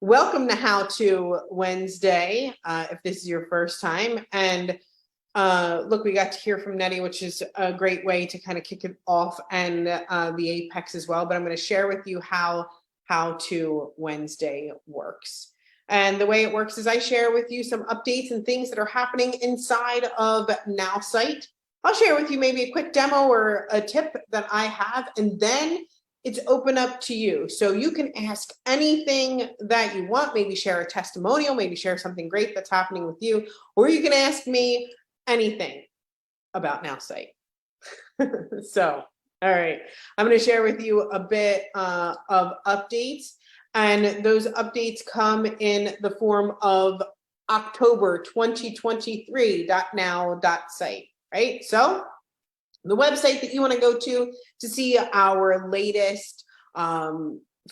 Welcome to How To Wednesday, if this is your first time. And look, we got to hear from Nettie, which is a great way to kind of kick it off, and the Apex as well. But I'm going to share with you how To Wednesday works. And the way it works is I share with you some updates and things that are happening inside of Nowsite. I'll share with you maybe a quick demo or a tip that I have, and then it's open up to you. So you can ask anything that you want, maybe share a testimonial, maybe share something great that's happening with you, or you can ask me anything about Nowsite. So, all right, I'm gonna share with you a bit of updates, and those updates come in the form of October 2023.now.site, right? So the website that you want to go to see our latest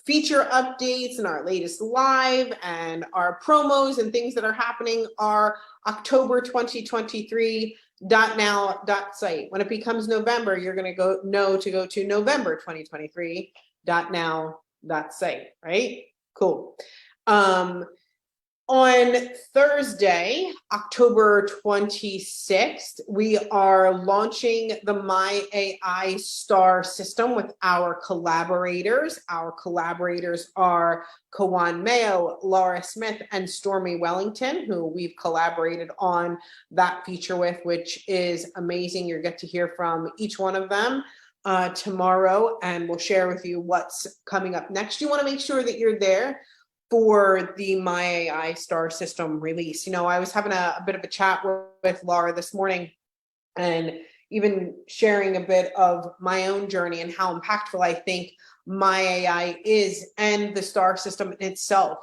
feature updates and our latest live and our promos and things that are happening are October 2023.now.site. When it becomes November, you're going to go to November 2023.now.site, right? Cool. On Thursday, October 26th, we are launching the My AI Star system with our collaborators. Our collaborators are Kawan Mayo, Laura Smith, and Stormy Wellington, who we've collaborated on that feature with, which is amazing. You'll get to hear from each one of them tomorrow, and we'll share with you what's coming up next. You want to make sure that you're there for the My AI Star system release. You know, I was having a bit of a chat with Laura this morning, and even sharing a bit of my own journey and how impactful I think My AI is, and the Star system in itself,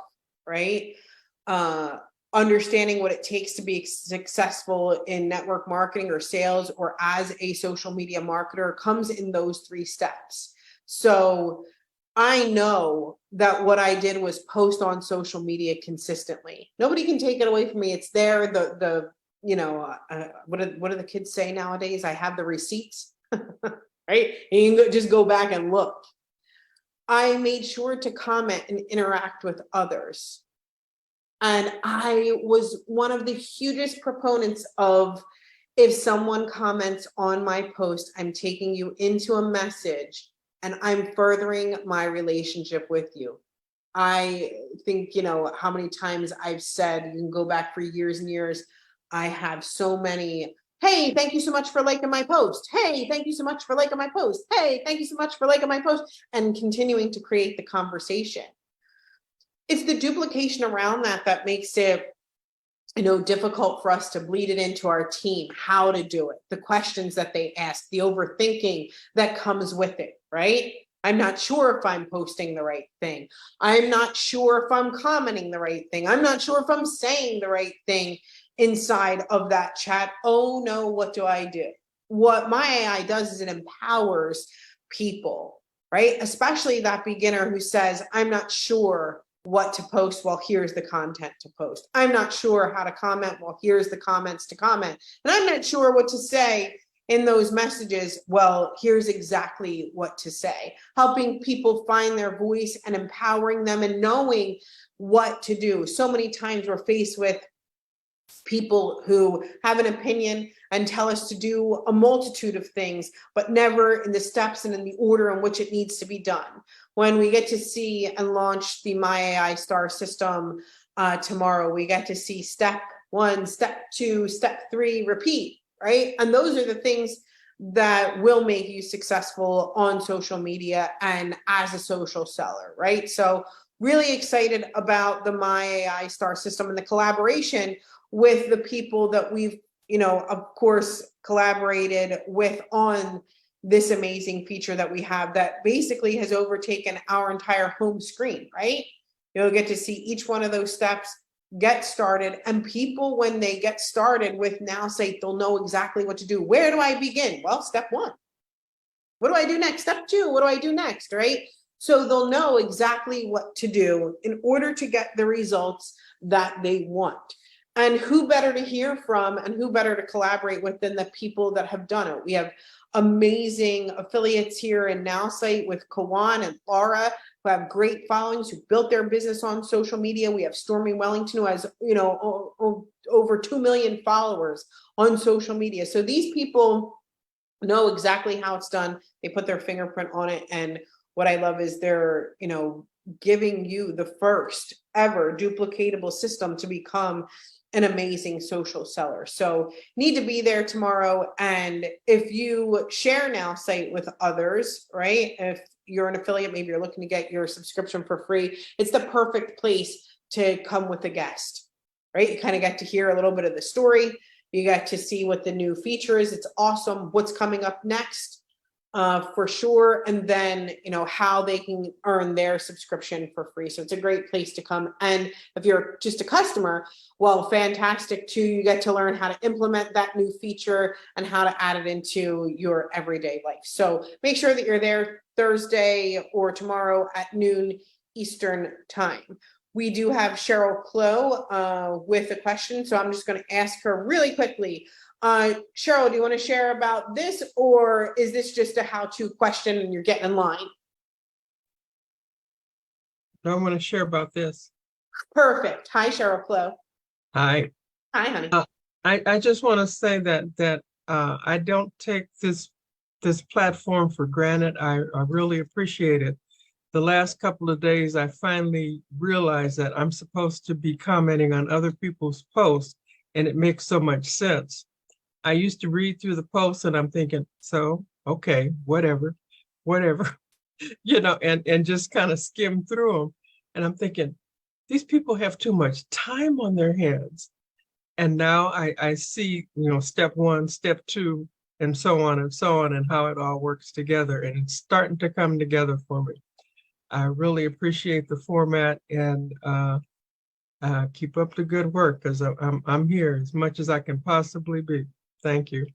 right? Understanding what it takes to be successful in network marketing or sales or as a social media marketer comes in those 3 steps. So I know that what I did was post on social media consistently. Nobody can take it away from me. It's there. What do the kids say nowadays? I have the receipts, right? And you can just go back and look. I made sure to comment and interact with others. And I was one of the hugest proponents of, if someone comments on my post, I'm taking you into a message and I'm furthering my relationship with you. I think, you know, how many times I've said, you can go back for years and years, I have so many, hey, thank you so much for liking my post. Hey, thank you so much for liking my post. Hey, thank you so much for liking my post, and continuing to create the conversation. It's the duplication around that makes it, you know, difficult for us to bleed it into our team, how to do it, the questions that they ask, the overthinking that comes with it, right? I'm not sure if I'm posting the right thing. I'm not sure if I'm commenting the right thing. I'm not sure if I'm saying the right thing inside of that chat. Oh no, what do I do? What My AI does is it empowers people, right? Especially that beginner who says, I'm not sure what to post. Well, here's the content to post. I'm not sure how to comment. Well, here's the comments to comment. And I'm not sure what to say in those messages. Well, here's exactly what to say. Helping people find their voice and empowering them and knowing what to do. So many times we're faced with people who have an opinion and tell us to do a multitude of things, but never in the steps and in the order in which it needs to be done. When we get to see and launch the My AI Star system tomorrow, we get to see step 1, step 2, step 3, repeat, right? And those are the things that will make you successful on social media and as a social seller, right? So really excited about the My AI Star system and the collaboration with the people that we've, you know, of course, collaborated with on this amazing feature that we have that basically has overtaken our entire home screen, right? You'll get to see each one of those steps get started, and people, when they get started with Nowsite, they'll know exactly what to do. Where do I begin? Well, step 1. What do I do next? Step 2. What do I do next, right? So they'll know exactly what to do in order to get the results that they want. And who better to hear from and who better to collaborate with than the people that have done it? We have amazing affiliates here in Nowsite with Kawan and Laura who have great followings, who built their business on social media. We have Stormy Wellington, who has, over 2 million followers on social media. So these people know exactly how it's done. They put their fingerprint on it. And what I love is they're, giving you the first ever duplicatable system to become an amazing social seller. So need to be there tomorrow. And if you share Nowsite with others, right? If you're an affiliate, maybe you're looking to get your subscription for free, it's the perfect place to come with a guest, right? You kind of get to hear a little bit of the story. You get to see what the new feature is. It's awesome. What's coming up next, for sure. And then, how they can earn their subscription for free. So it's a great place to come. And if you're just a customer, well, fantastic too. You get to learn how to implement that new feature and how to add it into your everyday life. So make sure that you're there Thursday or tomorrow at noon Eastern time. We do have Cheryl Clow with a question. So I'm just going to ask her really quickly. Cheryl, do you want to share about this, or is this just a how-to question and you're getting in line? I want to share about this. Perfect. Hi, Cheryl Clow. Hi. Hi, honey. I just want to say that I don't take this platform for granted. I really appreciate it. The last couple of days, I finally realized that I'm supposed to be commenting on other people's posts, and it makes so much sense. I used to read through the posts and I'm thinking, so, okay, whatever, and just kind of skim through them. And I'm thinking, these people have too much time on their hands. And now I see, step one, step two, and so on, and how it all works together. And it's starting to come together for me. I really appreciate the format, and keep up the good work, because I'm here as much as I can possibly be. Thank you.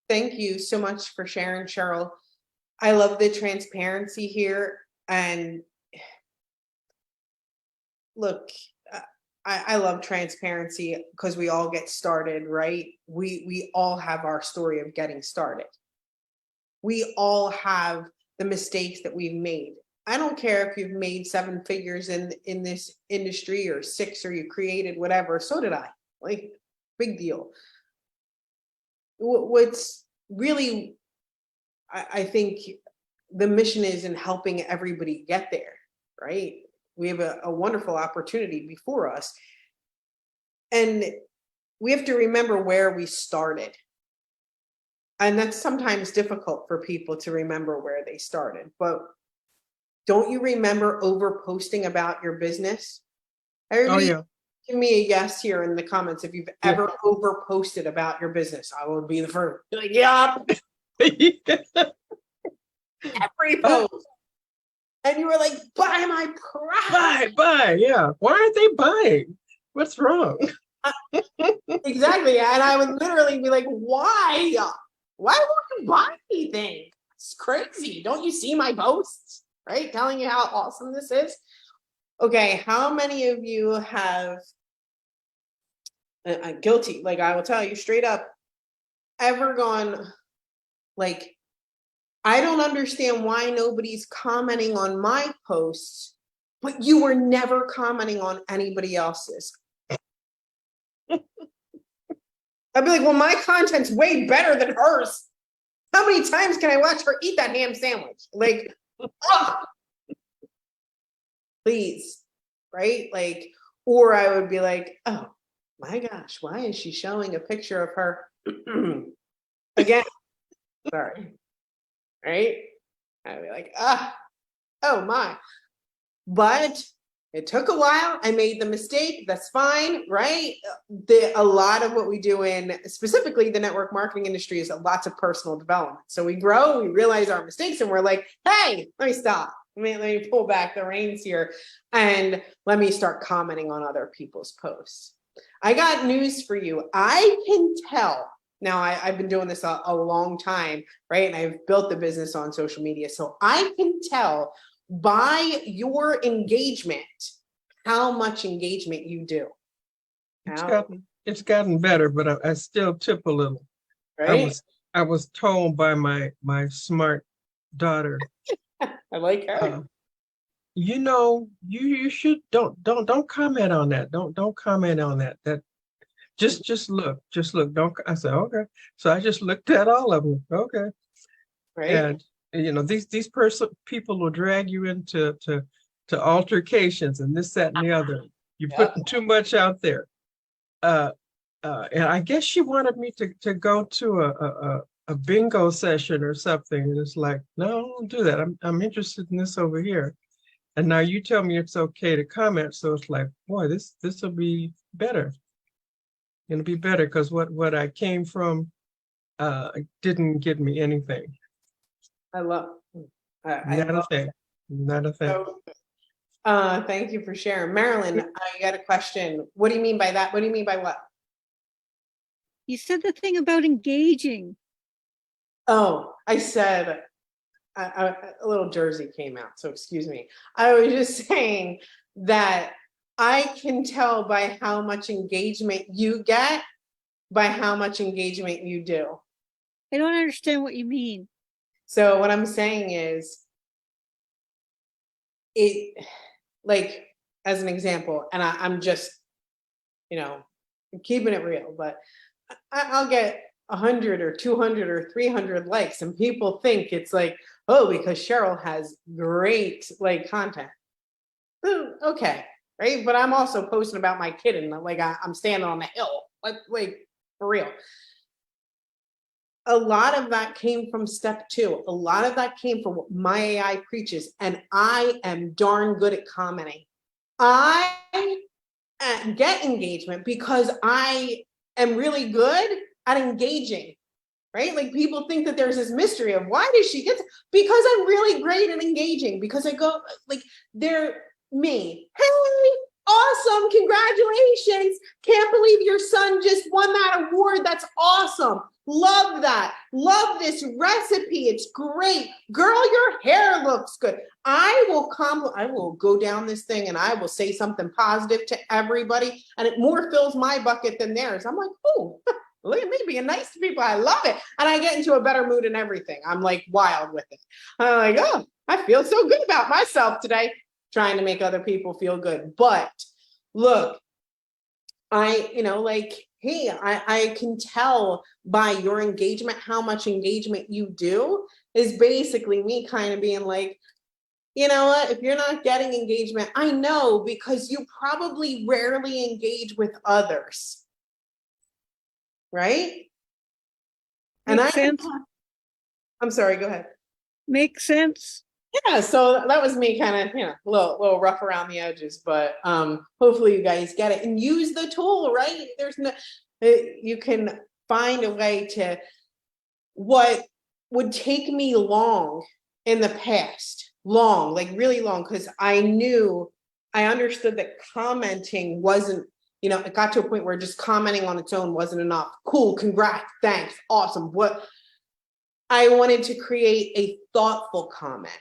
Thank you so much for sharing, Cheryl. I love the transparency here. And look, I love transparency because we all get started, right? We all have our story of getting started. We all have the mistakes that we've made. I don't care if you've made 7 figures in this industry, or 6, or you created whatever. So did I. Like, big deal. What's really, I think the mission is in helping everybody get there, right? We have a wonderful opportunity before us. And we have to remember where we started. And that's sometimes difficult for people to remember where they started. But don't you remember over posting about your business? Everybody, Oh, yeah. Give me a yes here in the comments if you've ever over posted about your business. I will be the first. Like, yeah. Every post. And you were like, buy my product. Buy. Yeah. Why aren't they buying? What's wrong? Exactly. And I would literally be like, why? Why won't you buy anything? It's crazy. Don't you see my posts? Right? Telling you how awesome this is. Okay. How many of you have guilty? Like, I will tell you straight up, ever gone like, I don't understand why nobody's commenting on my posts, but you were never commenting on anybody else's. I'd be like, well, my content's way better than hers. How many times can I watch her eat that ham sandwich? Like, please, right? Like, or I would be like, oh my gosh, why is she showing a picture of her again? Sorry. Right? I'd be like, oh my. But it took a while. I made the mistake. That's fine, right? A lot of what we do in specifically the network marketing industry is lots of personal development. So we grow, we realize our mistakes, and we're like, hey, let me stop. Let me pull back the reins here, and let me start commenting on other people's posts. I got news for you. I can tell. Now, I've been doing this a long time, right? And I've built the business on social media. So I can tell by your engagement how much engagement you do. It's gotten better, but I still tip a little. Right? I was told by my smart daughter. I like her. you should don't comment on that. Don't comment on that. That just look, Don't I said, okay. So I just looked at all of them. Okay. Right? And these people will drag you into to altercations and this, that, and the other. You're Yep. putting too much out there. And I guess she wanted me to go to a bingo session or something. And it's like, no, I don't do that. I'm interested in this over here. And now you tell me it's okay to comment. So it's like, boy, this will be better. It'll be better because what I came from didn't get me anything. I love, I Not a love thing. Not a thing. so, thank you for sharing. Marilyn, I got a question. What do you mean by that? What do you mean by what? You said the thing about engaging. Oh, I said, a little Jersey came out, so excuse me. I was just saying that I can tell by how much engagement you get, by how much engagement you do. I don't understand what you mean. So what I'm saying is, like, as an example, and I'm just, keeping it real, but I'll get 100 or 200 or 300 likes, and people think it's like, oh, because Cheryl has great content. Okay, right? But I'm also posting about my kid, and I'm standing on the hill, like for real. A lot of that came from step 2. A lot of that came from what my AI preaches, and I am darn good at commenting. I get engagement because I am really good at engaging, right? Like, people think that there's this mystery of why does she get to, because I'm really great at engaging, because I go they're me. Hey, awesome, congratulations. Can't believe your son just won that award. That's awesome. Love that. Love this recipe. It's great. Girl, your hair looks good. I will go down this thing and I will say something positive to everybody, and it more fills my bucket than theirs. I'm like, oh, look at me being nice to people. I love it. And I get into a better mood and everything. I'm like wild with it. I'm like, oh, I feel so good about myself today, trying to make other people feel good. But look, hey, I can tell by your engagement, how much engagement you do is basically me kind of being like, you know what, if you're not getting engagement, I know, because you probably rarely engage with others. Right? Makes sense. I'm sorry, go ahead. Makes sense. Yeah, so that was me kind of, a little rough around the edges, but hopefully you guys get it and use the tool, right? You can find a way to, what would take me long in the past, really long, because I understood that commenting wasn't, it got to a point where just commenting on its own wasn't enough. Cool, congrats, thanks, awesome. What I wanted to create a thoughtful comment.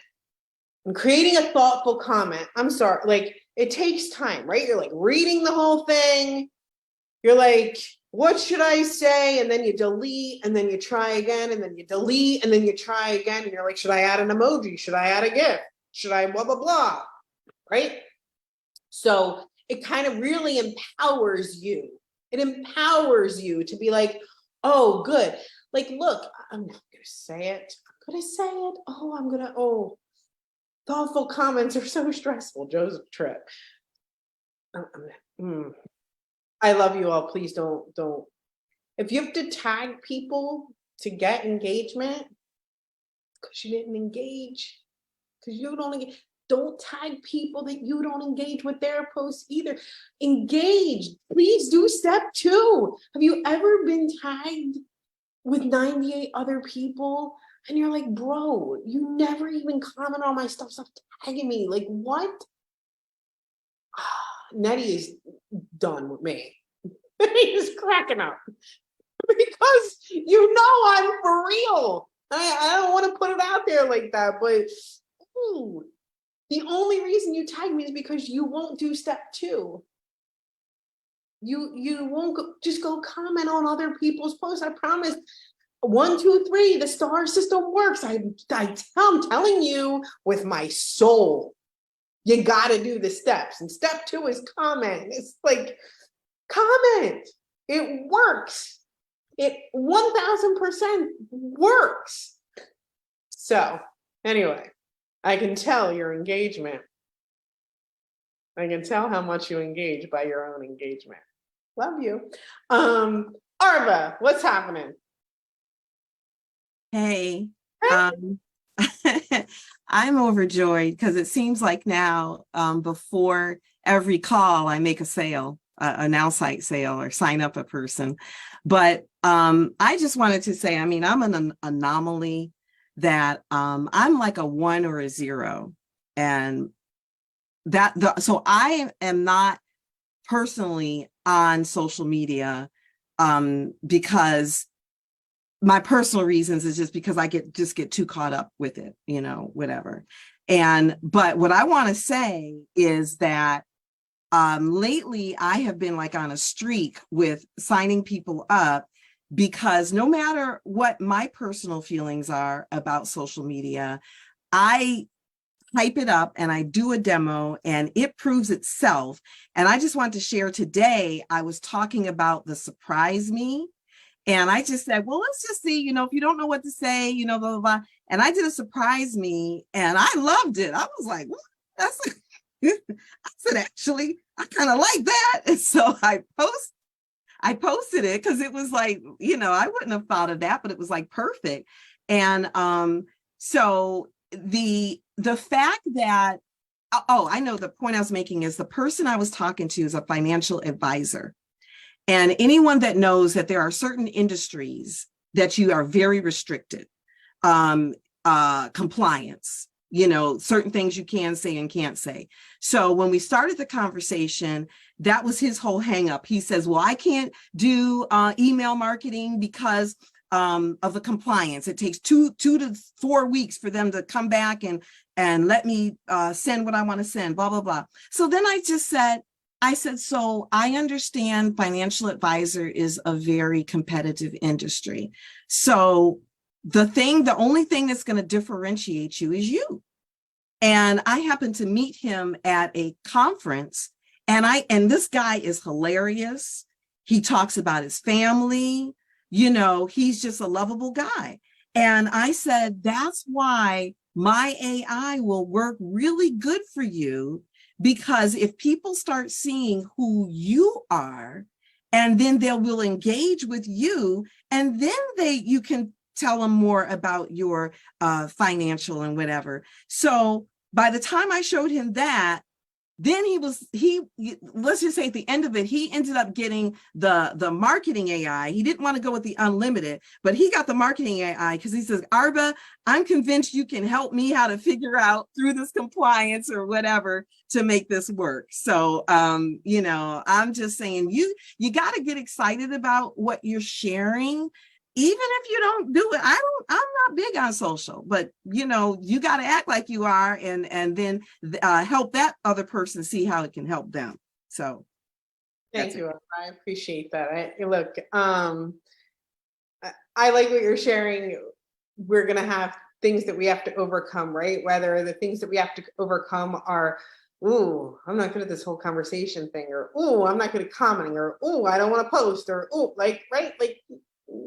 And creating a thoughtful comment, I'm sorry, it takes time, right? You're reading the whole thing. You're like, what should I say? And then you delete, and then you try again, and then you delete, and then you try again. And you're like, should I add an emoji? Should I add a GIF? Should I blah, blah, blah, right? So it kind of really empowers you. It empowers you to be like, oh, good. Look, I'm not going to say it. I'm going to say it. Oh, thoughtful comments are so stressful. Joseph Tripp. I love you all. Please don't. If you have to tag people to get engagement because you didn't engage, because you don't engage, don't tag people that you don't engage with their posts either. Engage. Please do step 2. Have you ever been tagged with 98 other people? And you're like, bro, you never even comment on my stuff. Stop tagging me. Like, what? Nettie is done with me. He's cracking up because I'm for real. I don't want to put it out there like that, but the only reason you tag me is because you won't do step 2. You won't just go comment on other people's posts. I promise. 1, 2, 3, the star system works. I'm telling you with my soul. You got to do the steps. And step 2 is comment. It's like, comment. It works. It 1000% works. So anyway, I can tell your engagement. I can tell how much you engage by your own engagement. Love you. Arva, what's happening? Hey, I'm overjoyed because it seems like now before every call, I make a sale, a Nowsite sale or sign up a person. But I just wanted to say, I mean, I'm an anomaly that I'm like a 1 or a 0. And so I am not personally on social media because my personal reasons is just because I get too caught up with it, you know, whatever. But what I want to say is that lately I have been like on a streak with signing people up, because no matter what my personal feelings are about social media, I hype it up and I do a demo and it proves itself. And I just want to share today, I was talking about the surprise me. And I just said, well, let's just see, you know, if you don't know what to say, you know, blah, blah, blah. And I did a surprise me and I loved it. I was like, what? That's, I said, actually, I kind of like that. And so I posted it because it was like, you know, I wouldn't have thought of that, but it was like perfect. And so the fact that, oh, I know the point I was making is the person I was talking to is a financial advisor. And anyone that knows that there are certain industries that you are very restricted, compliance, you know, certain things you can say and can't say. So when we started the conversation, that was his whole hang up. He says, well, I can't do email marketing because of the compliance. It takes 2 to 4 weeks for them to come back and let me send what I want to send, blah, blah, blah. So then I said, so I understand financial advisor is a very competitive industry. So the only thing that's going to differentiate you is you. And I happened to meet him at a conference, and this guy is hilarious. He talks about his family, you know, he's just a lovable guy. And I said, that's why my AI will work really good for you. Because if people start seeing who you are, and then they will engage with you, and then you can tell them more about your financial and whatever. So by the time I showed him that, then let's just say at the end of it, he ended up getting the marketing AI. He didn't want to go with the unlimited, but he got the marketing AI because he says, Arba, I'm convinced you can help me how to figure out through this compliance or whatever to make this work. So, you know, I'm just saying you got to get excited about what you're sharing. Even if you don't do it, I'm not big on social, but you know, you got to act like you are, and then help that other person see how it can help them. So, thank you. I appreciate that. Look, I like what you're sharing. We're gonna have things that we have to overcome, right? Whether the things that we have to overcome are, ooh, I'm not good at this whole conversation thing, or ooh, I'm not good at commenting, or ooh, I don't want to post, or ooh, like, right, like.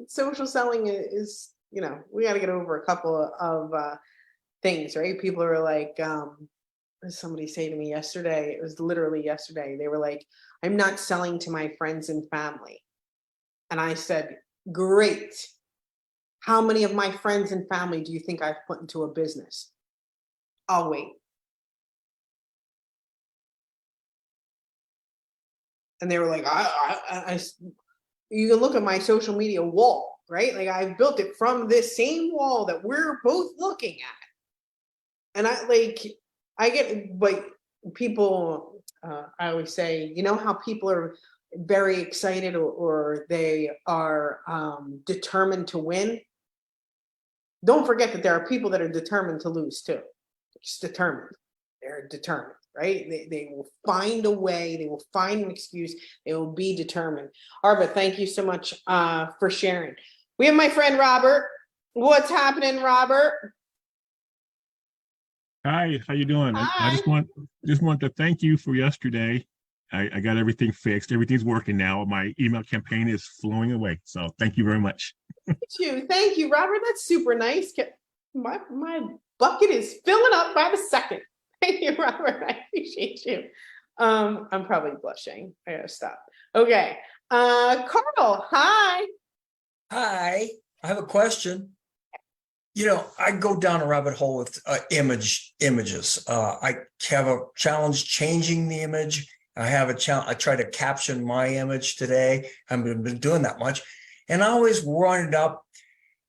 Social selling is, you know, we got to get over a couple of things, right? People are like, somebody say to me yesterday, it was literally yesterday, they were like, I'm not selling to my friends and family. And I said, great. How many of my friends and family do you think I've put into a business? I'll wait. And they were like, you can look at my social media wall, right? Like I built it from this same wall that we're both looking at. And I get, but people, I always say, you know how people are very excited or they are determined to win? Don't forget that there are people that are determined to lose too. Just determined. They're determined. Right? They will find a way, they will find an excuse, they will be determined. Arba, thank you so much for sharing. We have my friend Robert. What's happening, Robert? Hi, how you doing? I Hi. just want to thank you for yesterday. I got everything fixed. Everything's working now. My email campaign is flowing away. So thank you very much. Thank you, Robert. That's super nice. My bucket is filling up by the second. Thank you, Robert. I appreciate you. I'm probably blushing. I gotta stop. Okay. Carl, hi. Hi, I have a question. You know, I go down a rabbit hole with images. I have a challenge changing the image. I have a challenge. I try to caption my image today. I haven't been doing that much. And I always wind up,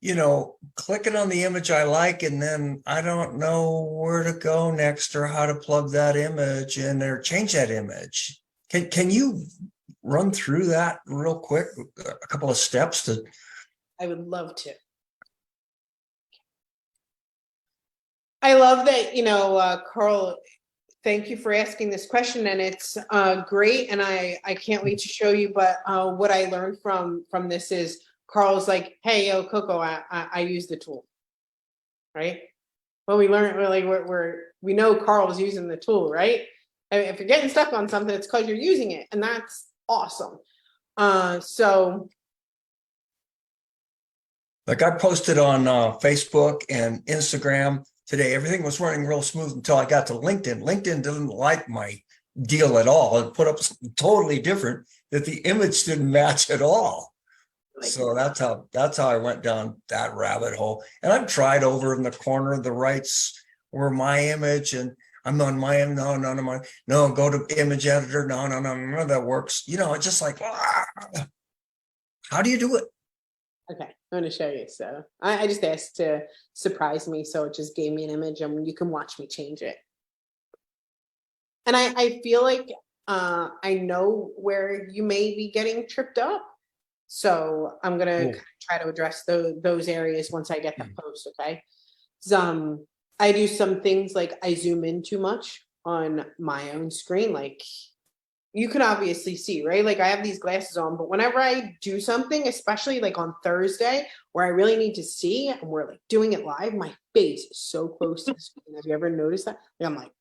you know, clicking on the image I like, and then I don't know where to go next or how to plug that image in or change that image. Can you run through that real quick? A couple of steps to. I would love to. I love that, Carl, thank you for asking this question, and it's great, and I can't wait to show you, but what I learned from this is Carl's like, hey, yo, Coco, I use the tool, right? Well, we learned really we know Carl's using the tool, right? And if you're getting stuck on something, it's because you're using it, and that's awesome. So. Like I posted on Facebook and Instagram today, everything was running real smooth until I got to LinkedIn. LinkedIn didn't like my deal at all. It put up something totally different that the image didn't match at all. So that's how I went down that rabbit hole. And I've tried over in the corner of the rights where my image, and I'm on my no, go to image editor. No, that works. You know, it's just like, how do you do it? Okay, I'm going to show you. So I just asked to surprise me, so it just gave me an image, and you can watch me change it. And I feel like I know where you may be getting tripped up, so I'm going to try to address those areas once I get the post. Okay, I do some things like I zoom in too much on my own screen, like. You can obviously see, right? Like I have these glasses on, but whenever I do something, especially like on Thursday, where I really need to see and we're like doing it live, my face is so close to the screen. Have you ever noticed that? Like, I'm like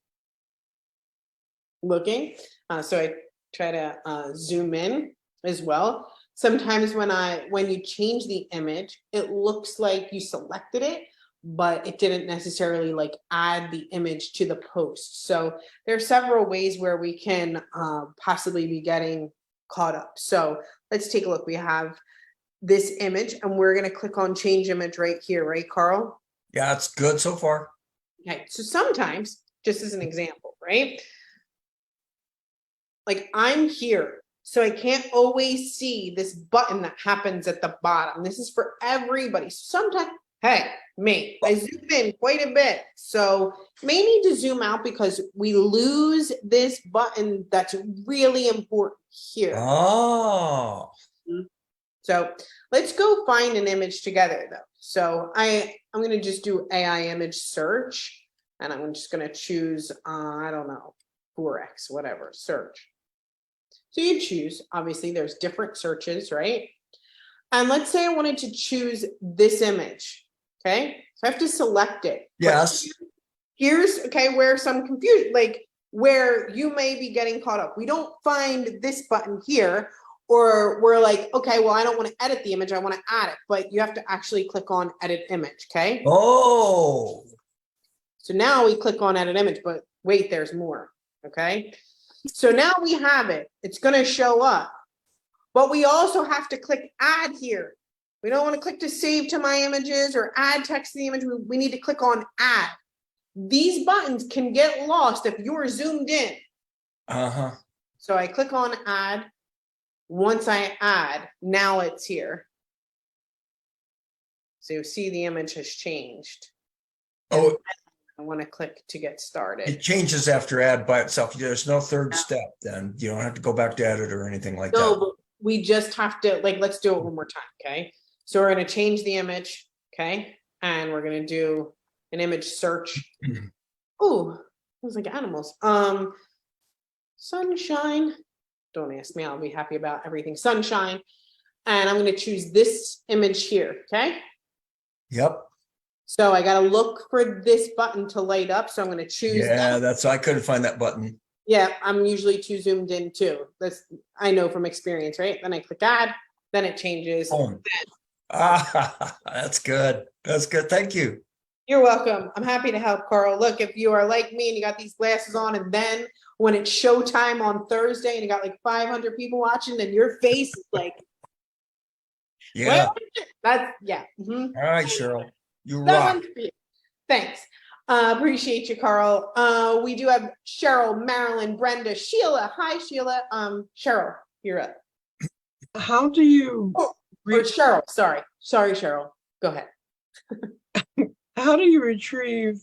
looking. So I try to zoom in as well. Sometimes when you change the image, it looks like you selected it, but it didn't necessarily like add the image to the post. So there are several ways where we can possibly be getting caught up. So let's take a look. We have this image, and we're going to click on change image right here, right, Carl? Yeah, it's good so far. Okay, so sometimes, just as an example, right? Like I'm here, so I can't always see this button that happens at the bottom. This is for everybody. Sometimes, hey, I zoom in quite a bit. So may need to zoom out because we lose this button that's really important here. Oh. So let's go find an image together though. So I'm going to just do AI image search, and I'm just going to choose, I don't know, 4X, whatever, search. So you choose, obviously there's different searches, right? And let's say I wanted to choose this image, okay? So I have to select it. Yes. Here's, okay, where some confusion, like where you may be getting caught up. We don't find this button here, or we're like, okay, well, I don't want to edit the image, I want to add it, but you have to actually click on edit image, okay? Oh. So now we click on edit image, but wait, there's more, okay? So now we have it. It's going to show up. But we also have to click add here. We don't want to click to save to my images or add text to the image. We need to click on add. These buttons can get lost if you're zoomed in. Uh-huh. So I click on add. Once I add, now it's here. So you see the image has changed. Oh, I want to click to get started. it changes after add by itself. There's no third step then. You don't have to go back to edit or anything like No, that. but we just have to, like, let's do it one more time, okay? So we're going to change the image, okay? And we're going to do an image search. Ooh, it was like animals. Sunshine. Don't ask me, I'll be happy about everything. Sunshine. And I'm going to choose this image here, okay? Yep. So I gotta look for this button to light up. So I'm gonna choose Yeah, that. I couldn't find that button. Yeah, I'm usually too zoomed in too. I know from experience, right? Then I click add, then it changes. Oh, that's good. That's good. Thank you. You're welcome. I'm happy to help, Carl. Look, if you are like me and you got these glasses on, and then when it's showtime on Thursday and you got like 500 people watching, and your face is like, Yeah. that's yeah. Mhm. All right, Cheryl. You That rock. one's for you. Thanks. Appreciate you, Carl. We do have Cheryl, Marilyn, Brenda, Sheila. Hi, Sheila. Cheryl, you're up. How do you Or reach, Cheryl, sorry, Cheryl. Go ahead. how do you retrieve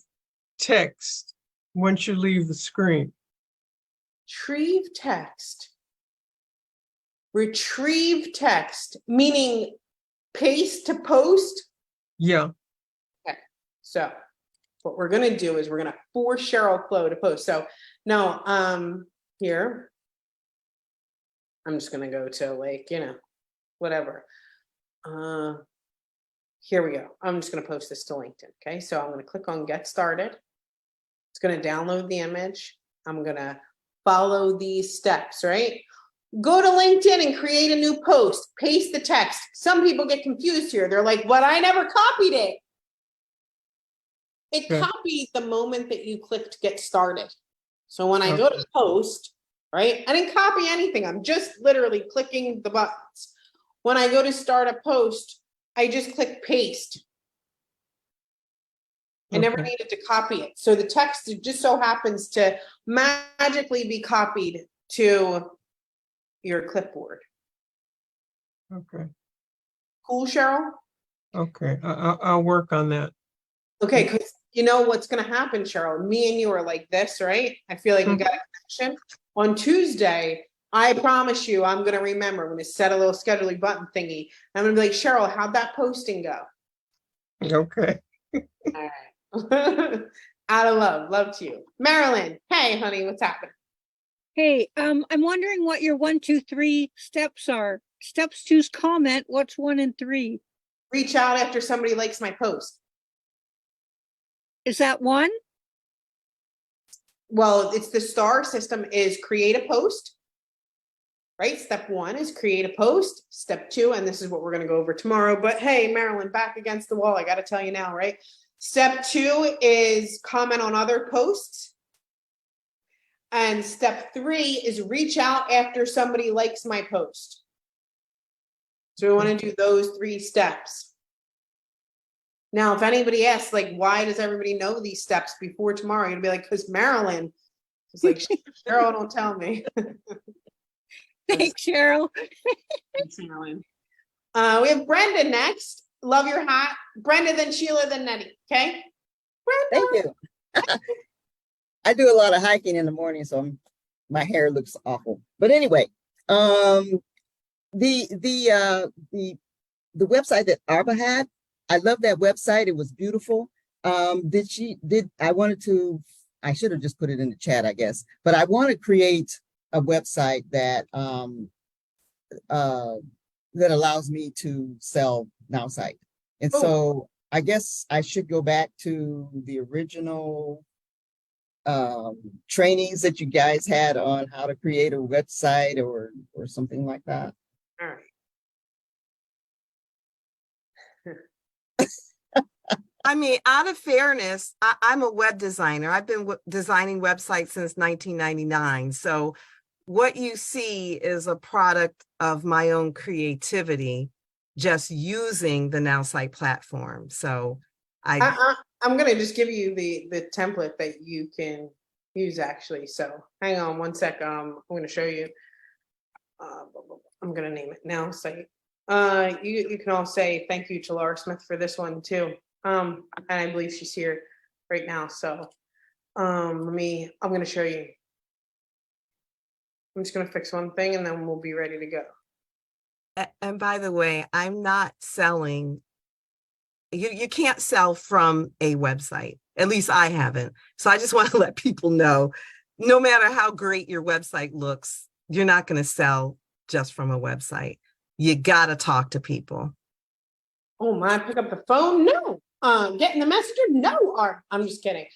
text once you leave the screen? Retrieve text, meaning paste to post. Yeah. Okay, so what we're gonna do is we're gonna force Cheryl Clow to post. So now, here, I'm just gonna go to like, whatever. Here we go. I'm just gonna post this to LinkedIn. Okay, so I'm gonna click on get started. It's gonna download the image. I'm gonna follow these steps, right? Go to LinkedIn and create a new post, paste the text. Some people get confused here. They're like, "But I never copied it." It Okay. copied the moment that you clicked get started. So when I go to post, right, I didn't copy anything. I'm just literally clicking the buttons. When I go to start a post, I just click paste. I never Okay. needed to copy it. So the text just so happens to magically be copied to your clipboard. Okay. Cool, Cheryl? Okay. I'll work on that. Okay, because you know what's going to happen, Cheryl? Me and you are like this, right? I feel like we got a connection. On Tuesday, I promise you, I'm going to remember. I'm going to set a little scheduling button thingy. I'm going to be like, Cheryl, how'd that posting go? Okay. All right. Out of love to you. Marilyn, hey, honey, what's happening? Hey, I'm wondering what your 1, 2, 3 steps are. Steps 2's comment. What's 1 and 3? Reach out after somebody likes my post. Is that 1? Well, it's the star system is create a post, right? Step 1 is create a post. Step 2, and this is what we're going to go over tomorrow. But hey, Marilyn, back against the wall. I got to tell you now, right? Step 2 is comment on other posts. And step 3 is reach out after somebody likes my post. So we want to do those 3 steps. Now, if anybody asks, like, why does everybody know these steps before tomorrow? You're gonna be like, because Marilyn is like, Cheryl, don't tell me. Thanks, Cheryl. Thanks, Marilyn. We have Brenda next. Love your hat. Brenda, then Sheila, then Nettie. Okay? Brenda. Thank you. I do a lot of hiking in the morning, so my hair looks awful. But anyway, the website that Arba had, I love that website. It was beautiful. I should have just put it in the chat, I guess. But I want to create a website that that allows me to sell Nowsite. And so I guess I should go back to the original trainings that you guys had on how to create a website or something like that. All right. I mean, out of fairness, I'm a web designer. I've been designing websites since 1999. So what you see is a product of my own creativity, just using the Nowsite platform. So I'm going to just give you the template that you can use, actually. So hang on one sec. I'm going to show you. I'm going to name it Nowsite. You can all say thank you to Laura Smith for this one too. And I believe she's here right now. So I'm going to show you. I'm just going to fix one thing and then we'll be ready to go. And by the way, I'm not selling. You can't sell from a website. At least I haven't. So I just want to let people know, no matter how great your website looks, you're not going to sell just from a website. You got to talk to people. Oh my, pick up the phone? No. Getting the message? No, Art. I'm just kidding.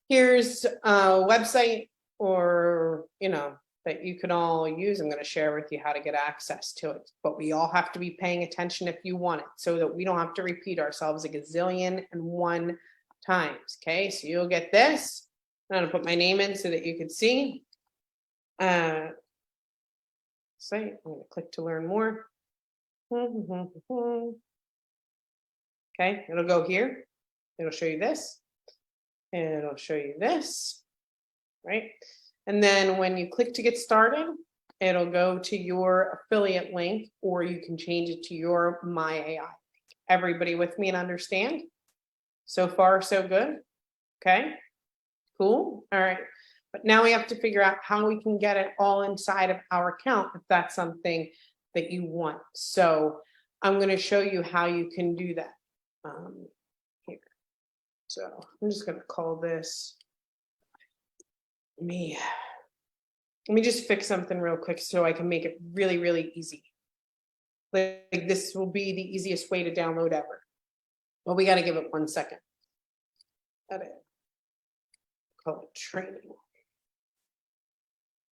Here's a website or, that you can all use. I'm going to share with you how to get access to it, but we all have to be paying attention if you want it so that we don't have to repeat ourselves a gazillion and one times. Okay, so you'll get this. I'm going to put my name in so that you can see. Site. I'm going to click to learn more. Okay, it'll go here. It'll show you this. And it'll show you this, right? And then when you click to get started, it'll go to your affiliate link, or you can change it to your My AI. Everybody with me and understand? So far, so good. Okay, cool. All right. But now we have to figure out how we can get it all inside of our account if that's something that you want. So I'm going to show you how you can do that. Here. So I'm just going to call this me. Let me just fix something real quick so I can make it really, really easy. Like this will be the easiest way to download ever. Well, we got to give it 1 second. Edit. Call it training.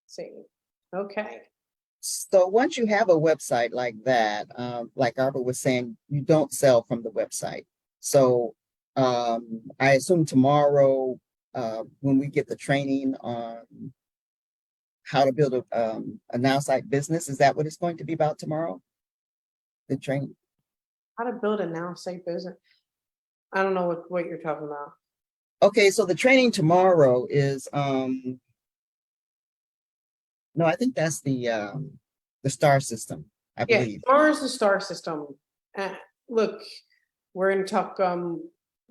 Save. Okay. So once you have a website like that, like Arbor was saying, you don't sell from the website. So I assume tomorrow, when we get the training on how to build a Nowsite business, is that what it's going to be about tomorrow? The training? How to build a Nowsite business. I don't know what you're talking about. Okay, so the training tomorrow is no, I think that's the STAR system, I believe. Yeah, tomorrow's the STAR system. Look, we're going to talk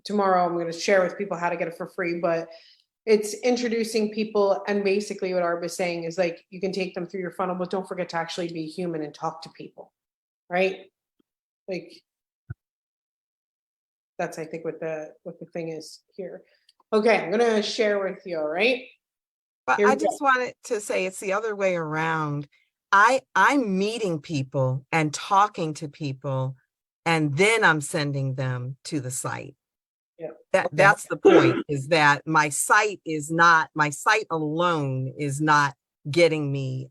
tomorrow. I'm going to share with people how to get it for free, but it's introducing people. And basically what Arb is saying is like, you can take them through your funnel, but don't forget to actually be human and talk to people, right? Like that's, I think what the thing is here. Okay, I'm going to share with you, all right? But Here I we go. just wanted to say it's the other way around. I'm meeting people and talking to people, and then I'm sending them to the site. Yeah. That's the point, is that my site alone is not getting me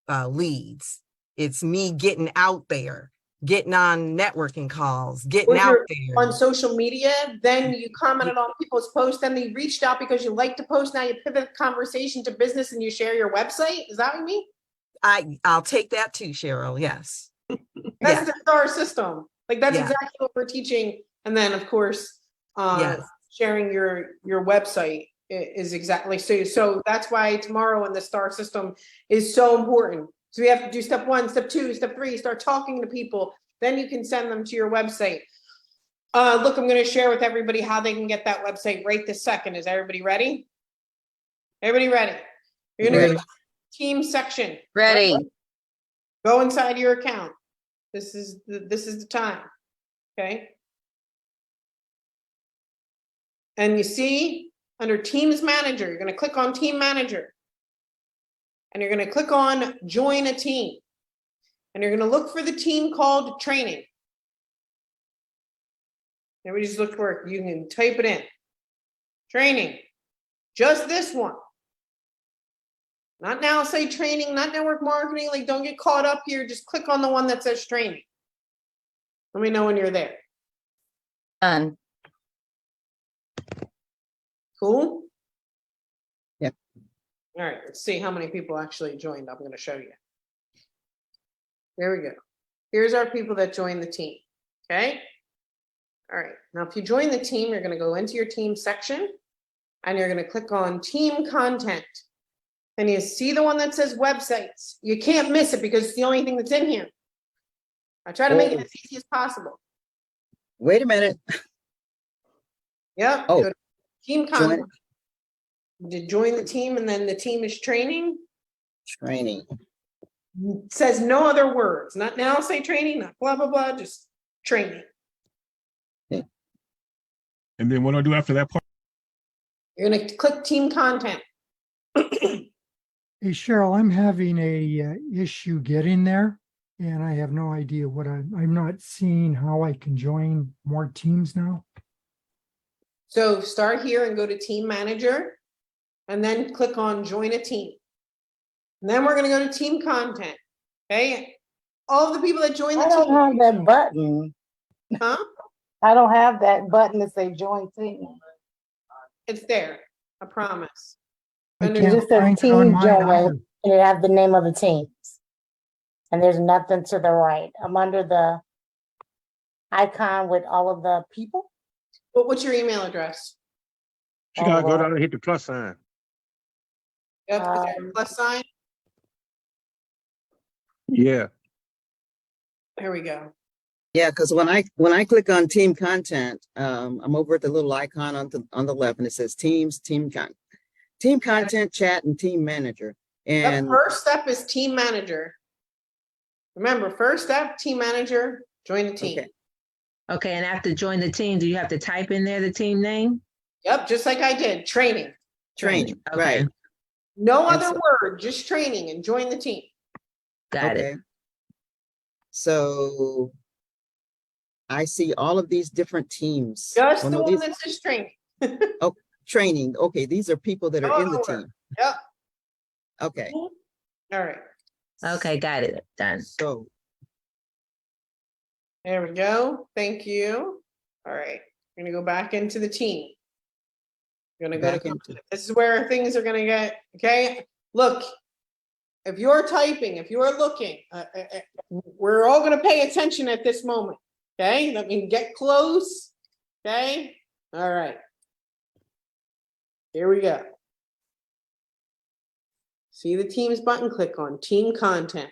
leads. It's me getting out there, getting on networking calls, getting When out you're there. on social media, then you commented on people's posts, then they reached out because you like to post. Now you pivot the conversation to business and you share your website. Is that what you mean? I'll take that too, Cheryl. Yes. That's the STAR system. Like that's Yeah. exactly what we're teaching. And then of course, Yes. sharing your website is exactly so that's why tomorrow in the STAR system is so important. So we have to do step 1, step 2, step 3, start talking to people. Then you can send them to your website. Look, I'm going to share with everybody how they can get that website right this second. Is everybody ready? Everybody ready? You're going to go to the team section. Ready. Right? Go inside your account. This is the time. Okay. And you see under Teams Manager, you're going to click on Team Manager. And you're going to click on Join a Team. And you're going to look for the team called Training. Everybody just look for it. You can type it in. Training. Just this one. Not Nowsite Training, not network marketing. Like, don't get caught up here. Just click on the one that says Training. Let me know when you're there. Done. Cool? Yep. All right, let's see how many people actually joined. I'm going to show you. There we go. Here's our people that joined the team. Okay. All right. Now, if you join the team, you're going to go into your team section and you're going to click on team content. And you see the one that says websites. You can't miss it because it's the only thing that's in here. I try to make it as easy as possible. Wait a minute. Yep. Oh, Go to team content. You join the team and then the team is training. Training. It says no other words. Not Nowsite training, not blah, blah, blah, just training. And then what do I do after that part? You're going to click team content. Hey, Cheryl, I'm having a issue getting there. and I have no idea what I'm not seeing how I can join more teams now. So start here and go to Team Manager, and then click on Join a Team. And then we're gonna go to Team Content, okay? All the people that join the I don't team. have that button. Huh? I don't have that button to say join team. It's there, I promise. I Under- It can't just says find it on team mine join, either. and it has the name of the teams. And there's nothing to the right. I'm under the icon with all of the people. What's your email address? She gotta go Lord. down and hit the plus sign. Yep, is there a plus sign? Yeah. There we go. Yeah, because when I click on team content, I'm over at the little icon on the left, and it says teams, team content, chat, and team manager. The And first step is Team Manager. Remember, first step, Team Manager, join the team. Okay. Okay, and after join the team, do you have to type in there the team name? Yep, just like I did, training. training, Okay. right? No And other so- word, just training and join the team. Got it. Okay. So I see all of these different teams. Just Well, the no, one these- that says training. training. Okay, these are people that are in the Oh, team. Yep, Okay, all right, Okay, got it. Done. so there we go. Thank you. All right, we're gonna go back into the team. We're gonna go back to, into this is where things are gonna get, okay? Look, if you're typing, if you're looking, we're all gonna pay attention at this moment, okay? Let me get close, okay? All right. Here we go. See the teams button, click on team content.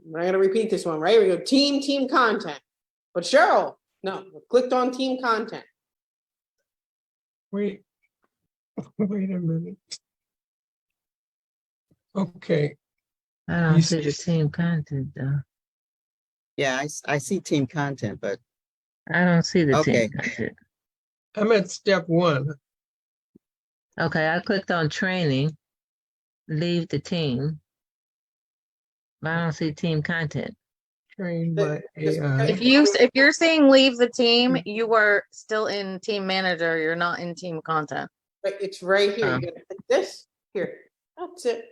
I'm not gonna repeat this one, right? We go team content. But Cheryl, no, clicked on team content. Wait, wait a minute. Okay, I don't You see the team content though. yeah, I see team content, but I don't see the Okay. team content. I'm at step 1. Okay, I clicked on training, leave the team. But I don't see team content. Trained by This- AI. If you're saying leave the team, you are still in team manager. You're not in team content. But it's right here. Oh. You're gonna click this here. That's it.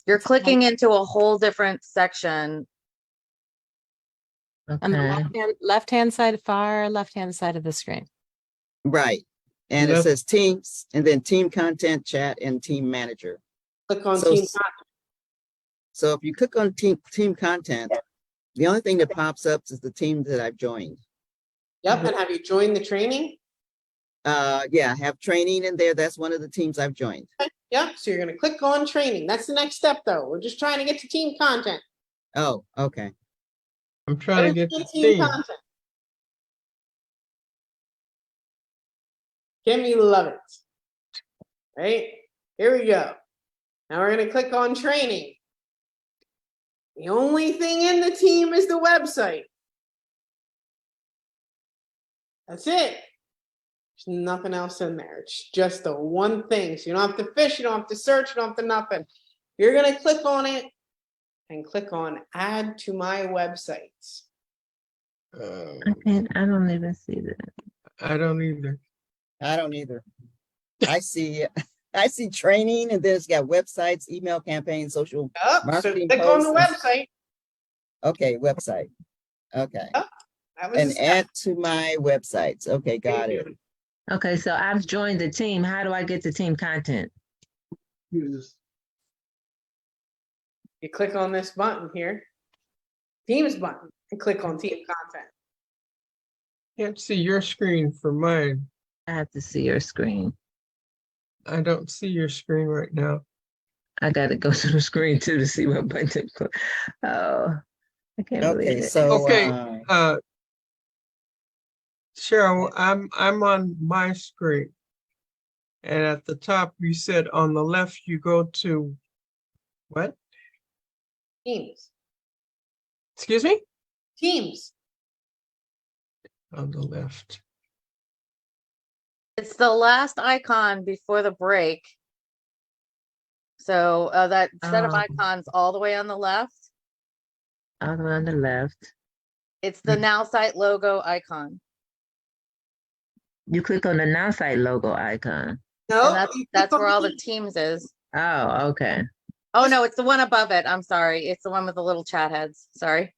You're clicking into a whole different section. On the Okay. left-hand side, far left-hand side of the screen. right. And it Left- says teams, and then team content, chat, and team manager. Click on So team s- content. So if you click on team content, the only thing that pops up is the team that I've joined. Yep, and have you joined the training? Yeah, I have training in there. That's one of the teams I've joined. Yep, so you're gonna click on training. That's the next step though. We're just trying to get to team content. Oh, okay. I'm trying to get Get to team team. content. Kimmy love it. Right, here we go. Now we're gonna click on training. The only thing in the team is the website. That's it. There's nothing else in there. It's just the one thing. So you don't have to fish, you don't have to search, you don't have to nothing. You're gonna click on it and click on add to my websites. I don't even see that. I don't either. I don't either. I see training, and then it's got websites, email campaigns, social. Up, so Marketing click on the posts website. Okay, website. Okay. That was the And step. add to my websites. Okay, got it. Okay, so I've joined the team. How do I get the team content? You click on this button here, Teams button, and click on team content. Can't see your screen for mine. I have to see your screen. I don't see your screen right now. I gotta go to the screen too to see what button to click. Oh, I can't believe Okay, it. so Okay. Cheryl, I'm on my screen. And at the top, you said on the left, you go to what? Teams, Excuse me? teams. On the left. It's the last icon before the break. So that set of Oh. icons all the way on the left, All the way on the left. it's the Nowsite logo icon. You click on the Nowsite logo icon. No, And that's you click that's on where all the Teams. teams is. Oh, okay. Oh no, it's the one above it. I'm sorry. It's the one with the little chat heads. Sorry.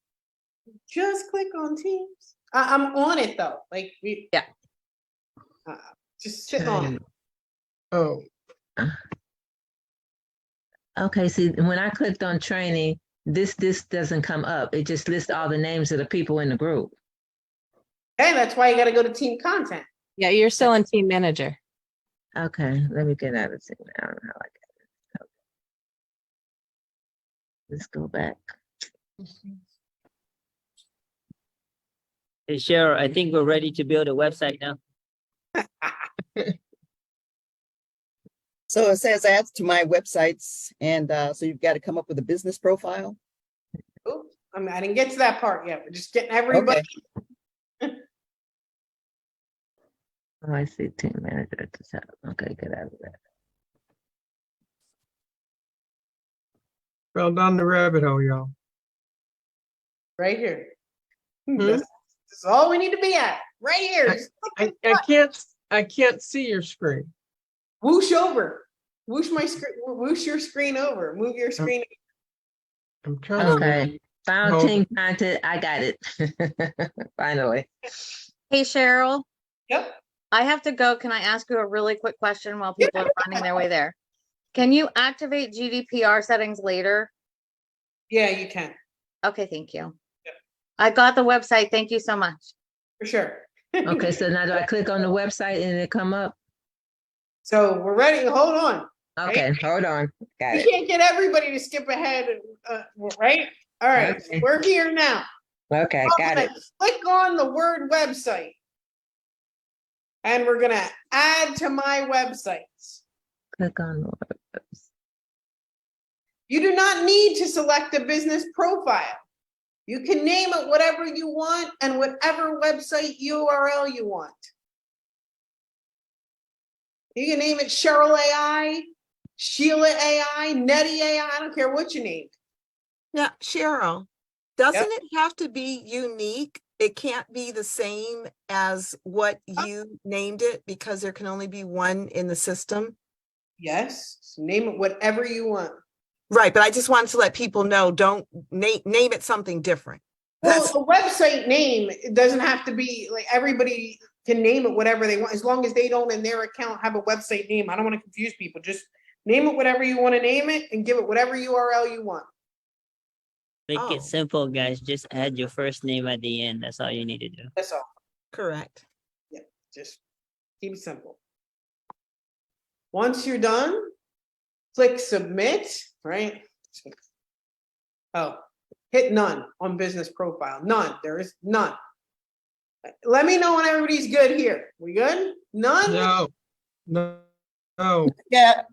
Just click on Teams. I'm on it though. Like we. Yeah. Just sitting on it. Oh, Okay, see, when I clicked on training, this doesn't come up. It just lists all the names of the people in the group. Hey, that's why you got to go to team content. Yeah, you're still in team manager. Okay, let me get out of it. I don't know how I got it. Okay. Let's go back. Hey, Cheryl, I think we're ready to build a website now. So it says add to my websites, and so you've got to come up with a business profile. Oops, I didn't get to that part yet. We're just getting everybody. Okay. Oh, I see team manager at the top. Okay, get out of that. fell down the rabbit hole, y'all. Right here. Hmm? This is all we need to be at. Right here. Just click I can't see your screen. whoosh over. Whoosh my screen. Whoosh your screen over. Move your screen. I'm trying to. Okay, found Hold team content. I got it. Finally. Hey Cheryl, Yep. I have to go. Can I ask you a really quick question while people are finding their way there? Can you activate GDPR settings later? Yeah, you can. Okay, thank you. Yep. I got the website. Thank you so much. For sure. Okay, so now do I click on the website and it come up? So we're ready. Hold on. Okay, Right? hold on. Got We it. can't get everybody to skip ahead. Right? All right. Okay. We're here now. Okay, got it. Click on the word website. And we're going to add to my websites. Click on the website. You do not need to select a business profile. You can name it whatever you want and whatever website URL you want. You can name it Cheryl AI, Sheila AI, Nettie AI, I don't care what you name. Now, Cheryl, doesn't it have to be unique? It can't be the same as what you named it because there can only be one in the system? Yes, so name it whatever you want. Right, but I just wanted to let people know, don't name it something different. Well, a website name, it doesn't have to be like everybody can name it whatever they want, as long as they don't in their account have a website name. I don't want to confuse people. Just name it whatever you want to name it and give it whatever URL you want. Make it simple, guys. Just add your first name at the end. That's all you need to do. That's all. Correct. Yeah, just keep it simple. Once you're done, click submit, right? Oh, hit none on business profile. None. There is none. Let me know when everybody's good here. We good? None? No. Yeah.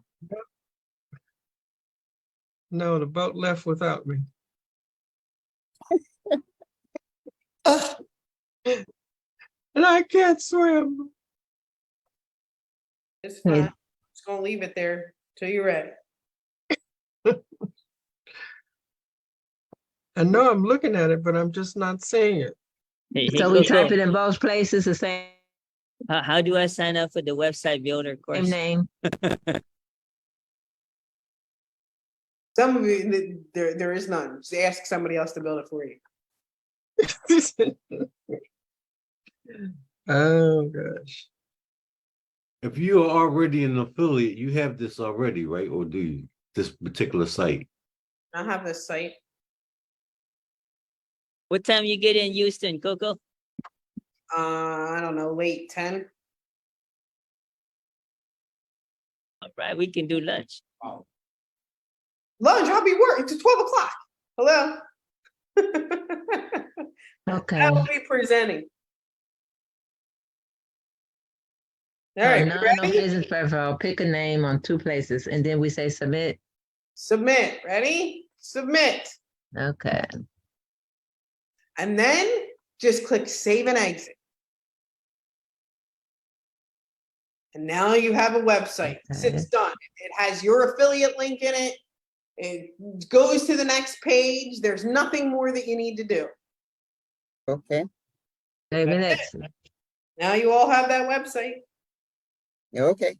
No, the boat left without me. And I can't swim. It's fine. Just gonna leave it there till you're ready. I know I'm looking at it, but I'm just not seeing it. Hey, So we type Coco, it in both places the same how do I sign up for the website builder course? name. Some of you, there is none. Just ask somebody else to build it for you. Oh gosh. If you are already an affiliate, you have this already, right? Or do you? This particular site? I have this site. What time you get in Houston, Coco? I don't know, late 10. All right, we can do lunch. Lunch, I'll be working to 12 o'clock. Hello? Okay. I will be presenting. All right, No ready? business profile. Pick a name on 2 places, and then we say submit. Submit. Ready? Submit. Okay. And then just click save and exit. And now you have a website. It's done. It has your affiliate link in it. It goes to the next page. There's nothing more that you need to do. Okay. Maybe next. Now you all have that website. Okay.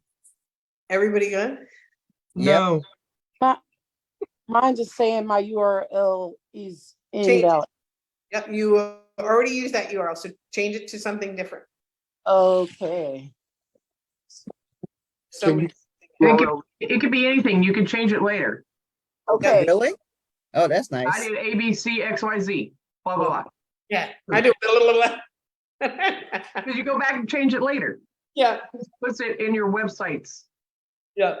Everybody good? No, Mine just saying my URL is Change it. invalid. Yep, you already used that URL, so change it to something different. Okay. So It could be anything. You can change it later. Okay. Really? Oh, that's I nice. did ABC XYZ. Blah blah blah. yeah, I do. Because you go back and change it later. Yeah. Puts it in your websites. Yeah.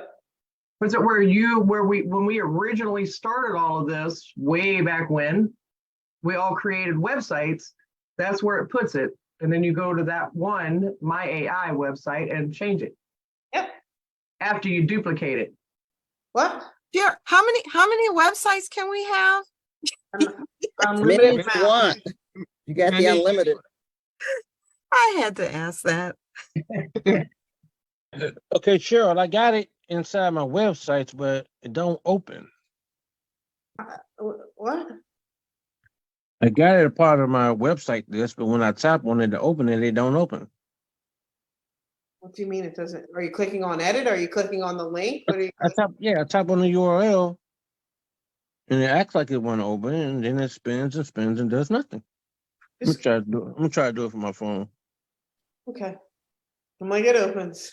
Puts it when we originally started all of this way back when we all created websites. That's where it puts it, and then you go to that one My AI website and change it. Yep. After you duplicate it. What? Yeah, how many websites can we have? Unlimited Many if you want. You got the unlimited. I had to ask that. Okay, Cheryl, I got it inside my websites, but it don't open. What? I got it a part of my website list, but when I tap on it to open it, it don't open. What do you mean it doesn't? Are you clicking on edit? Are you clicking on the link? What are you I tap on the URL, and it acts like it want to open, and then it spins and spins and does nothing. I'm gonna try to do it from my phone. Okay. I'm like, it opens.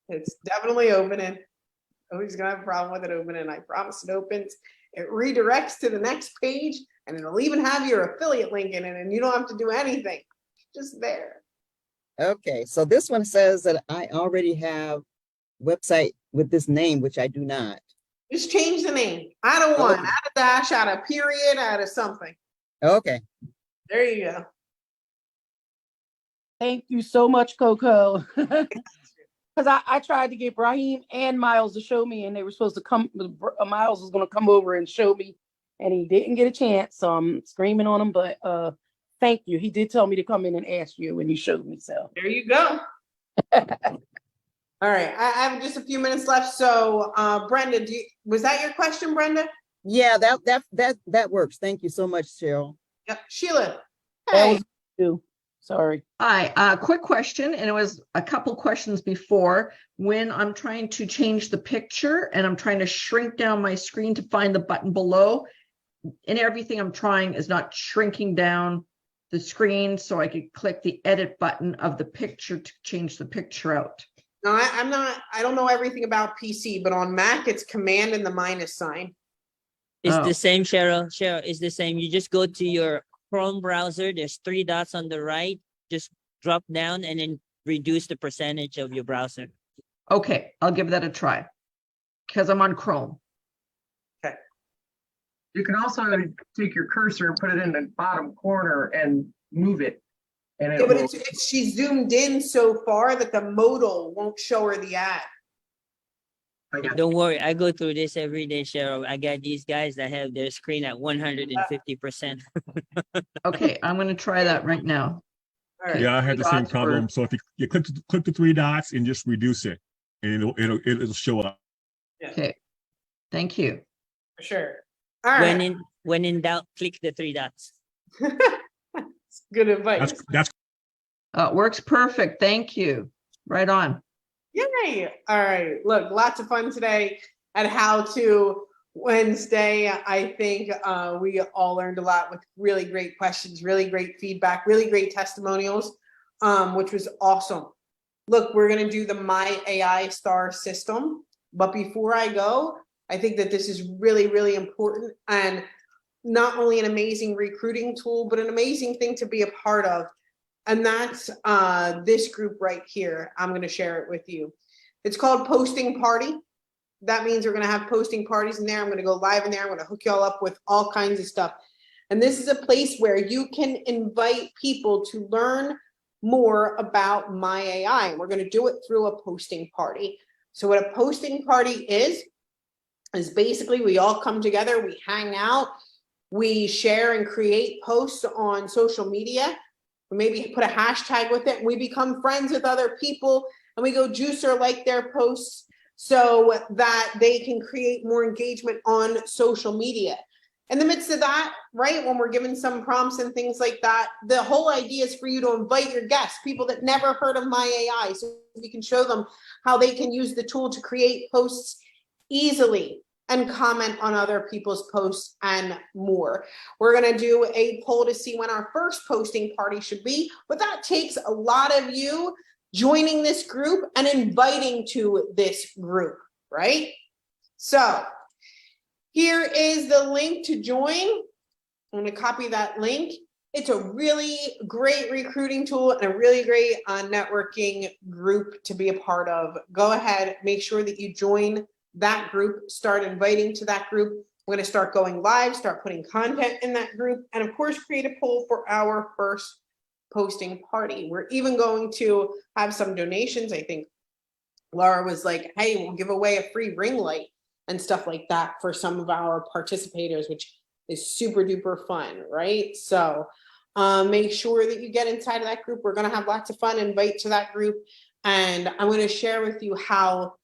It's definitely opening. Nobody's gonna have a problem with it opening. I promise it opens. It redirects to the next page, and it'll even have your affiliate link in it, and you don't have to do anything. It's just there. Okay, so this one says that I already have website with this name, which I do not. Just change the name. Add a one, add a dash, add a period, add a something. Okay. There you go. Thank you so much, Coco. Because I tried to get Brahim and Miles to show me, and they were supposed to come. Miles was going to come over and show me, and he didn't get a chance. So I'm screaming on him. But thank you. He did tell me to come in and ask you, and he showed me. So there you go. All right, I have just a few minutes left. So, Brenda, was that your question, Brenda? Yeah, that works. Thank you so much, Cheryl. Yep, Sheila. That was you. Sorry. Hi, quick question, and it was a couple questions before. When I'm trying to change the picture and I'm trying to shrink down my screen to find the button below, and everything I'm trying is not shrinking down the screen, so I could click the edit button of the picture to change the picture out. No, I don't know everything about PC, but on Mac, it's command and the minus sign. It's the same, Cheryl. Cheryl, it's the same. You just go to your Chrome browser. There's 3 dots on the right. Just drop down and then reduce the percentage of your browser. Okay, I'll give that a try because I'm on Chrome. Okay. You can also take your cursor and put it in the bottom corner and move it. And Yeah, but she's zoomed in so far that the modal won't show her the ad. Don't worry, I go through this every day, Cheryl. I got these guys that have their screen at 150%. Okay, I'm going to try that right now. All right. Yeah, I had the same problem. So if you click the 3 dots and just reduce it, and it'll show up. Yeah. Okay, thank you. For sure. All right. When in doubt, click the 3 dots. Good advice. That's works perfect. Thank you. Right on. Yay. All right. Look, lots of fun today at How To Wednesday. I think we all learned a lot with really great questions, really great feedback, really great testimonials, which was awesome. Look, we're going to do the My AI Star system. But before I go, I think that this is really, really important and not only an amazing recruiting tool, but an amazing thing to be a part of. And that's this group right here. I'm going to share it with you. It's called Posting Party. That means we're going to have posting parties in there. I'm going to go live in there. I'm going to hook y'all up with all kinds of stuff. And this is a place where you can invite people to learn more about My AI. And we're going to do it through a posting party. So what a posting party is basically we all come together, we hang out, we share and create posts on social media. We maybe put a hashtag with it and we become friends with other people and we go juice or like their posts so that they can create more engagement on social media. In the midst of that, right, when we're given some prompts and things like that, the whole idea is for you to invite your guests, people that never heard of My AI, so we can show them how they can use the tool to create posts easily and comment on other people's posts and more. We're going to do a poll to see when our first posting party should be, but that takes a lot of you joining this group and inviting to this group, right? So here is the link to join. I'm going to copy that link. It's a really great recruiting tool and a really great networking group to be a part of. Go ahead, make sure that you join that group, start inviting to that group. We're going to start going live, start putting content in that group, and of course, create a poll for our first posting party. We're even going to have some donations. I think Laura was like, hey, we'll give away a free ring light and stuff like that for some of our participators, which is super duper fun, right? So make sure that you get inside of that group. We're going to have lots of fun, invite to that group. And I'm going to share with you how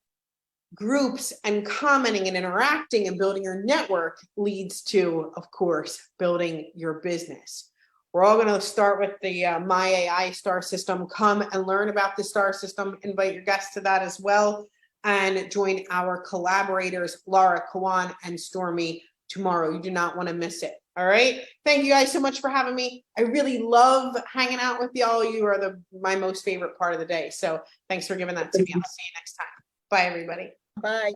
groups and commenting and interacting and building your network leads to, of course, building your business. We're all going to start with the My AI star system. Come and learn about the star system. Invite your guests to that as well. And join our collaborators, Laura, Kawan, and Stormy tomorrow. You do not want to miss it. All right. Thank you guys so much for having me. I really love hanging out with y'all. You are my most favorite part of the day. So thanks for giving that to me. I'll see you next time. Bye, everybody. Bye.